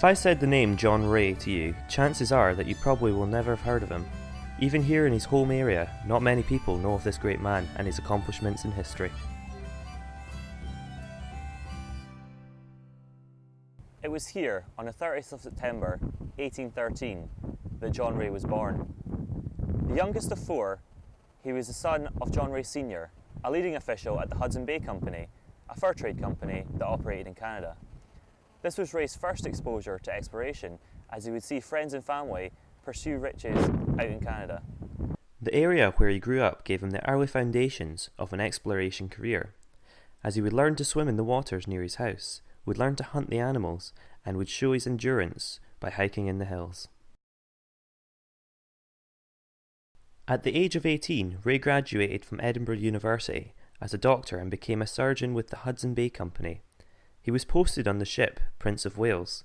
If I said the name John Rae to you, chances are that you probably will never have heard of him. Even here in his home area, not many people know of this great man and his accomplishments in history. It was here, on the 30th of September 1813, that John Rae was born. The youngest of four, he was the son of John Rae Sr., a leading official at the Hudson Bay Company, a fur trade company that operated in Canada. This was Rae's first exposure to exploration, as he would see friends and family pursue riches out in Canada. The area where he grew up gave him the early foundations of an exploration career, as he would learn to swim in the waters near his house, would learn to hunt the animals, and would show his endurance by hiking in the hills. At the age of 18, Rae graduated from Edinburgh University as a doctor and became a surgeon with the Hudson Bay Company. He was posted on the ship Prince of Wales.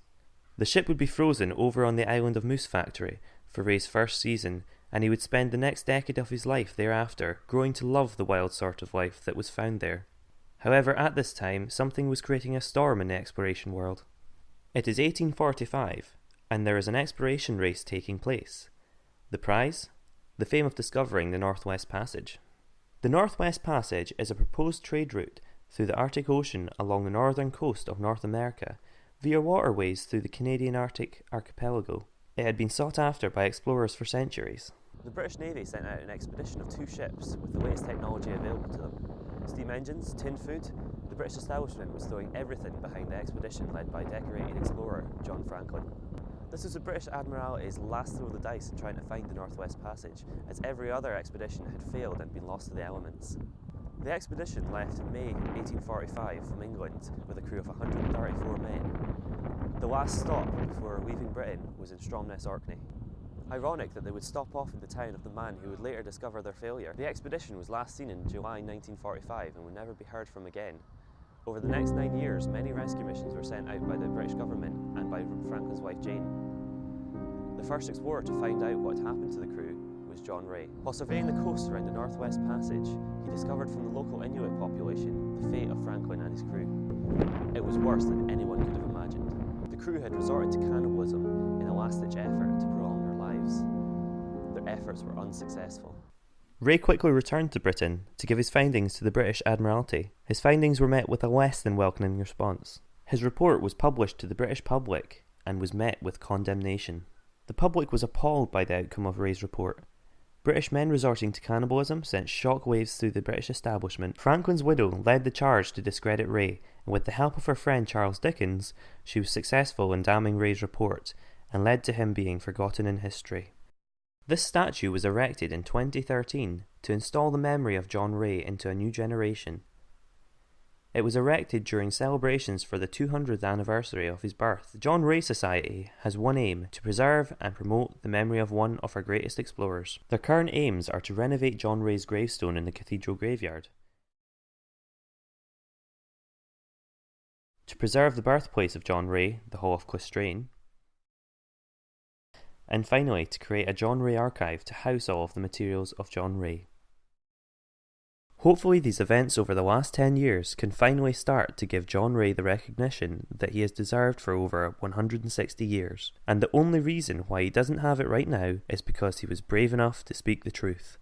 The ship would be frozen over on the island of Moose Factory for Rae's first season, and he would spend the next decade of his life thereafter growing to love the wild sort of life that was found there. However, at this time, something was creating a storm in the exploration world. It is 1845, and there is an exploration race taking place. The prize? The fame of discovering the Northwest Passage. The Northwest Passage is a proposed trade route through the Arctic Ocean along the northern coast of North America, via waterways through the Canadian Arctic archipelago. It had been sought after by explorers for centuries. The British Navy sent out an expedition of 2 ships with the latest technology available to them. Steam engines, tinned food. The British establishment was throwing everything behind the expedition led by decorated explorer John Franklin. This was the British Admiralty's last throw of the dice in trying to find the Northwest Passage, as every other expedition had failed and been lost to the elements. The expedition left in May 1845 from England with a crew of 134 men. The last stop before leaving Britain was in Stromness, Orkney. Ironic that they would stop off in the town of the man who would later discover their failure. The expedition was last seen in July 1945 and would never be heard from again. Over the next 9 years, many rescue missions were sent out by the British government and by Franklin's wife Jane. The first explorer to find out what had happened to the crew was John Rae. While surveying the coast around the Northwest Passage, he discovered from the local Inuit population the fate of Franklin and his crew. It was worse than anyone could have imagined. The crew had resorted to cannibalism in a last-ditch effort to prolong their lives. Their efforts were unsuccessful. Rae quickly returned to Britain to give his findings to the British Admiralty. His findings were met with a less than welcoming response. His report was published to the British public and was met with condemnation. The public was appalled by the outcome of Rae's report. British men resorting to cannibalism sent shockwaves through the British establishment. Franklin's widow led the charge to discredit Rae, and with the help of her friend Charles Dickens, she was successful in damning Rae's report and led to him being forgotten in history. This statue was erected in 2013 to install the memory of John Rae into a new generation. It was erected during celebrations for the 200th anniversary of his birth. The John Rae Society has one aim: to preserve and promote the memory of one of our greatest explorers. Their current aims are to renovate John Rae's gravestone in the cathedral graveyard, to preserve the birthplace of John Rae, the Hall of Clistrane, and finally to create a John Rae archive to house all of the materials of John Rae. Hopefully these events over the last 10 years can finally start to give John Rae the recognition that he has deserved for over 160 years, and the only reason why he doesn't have it right now is because he was brave enough to speak the truth.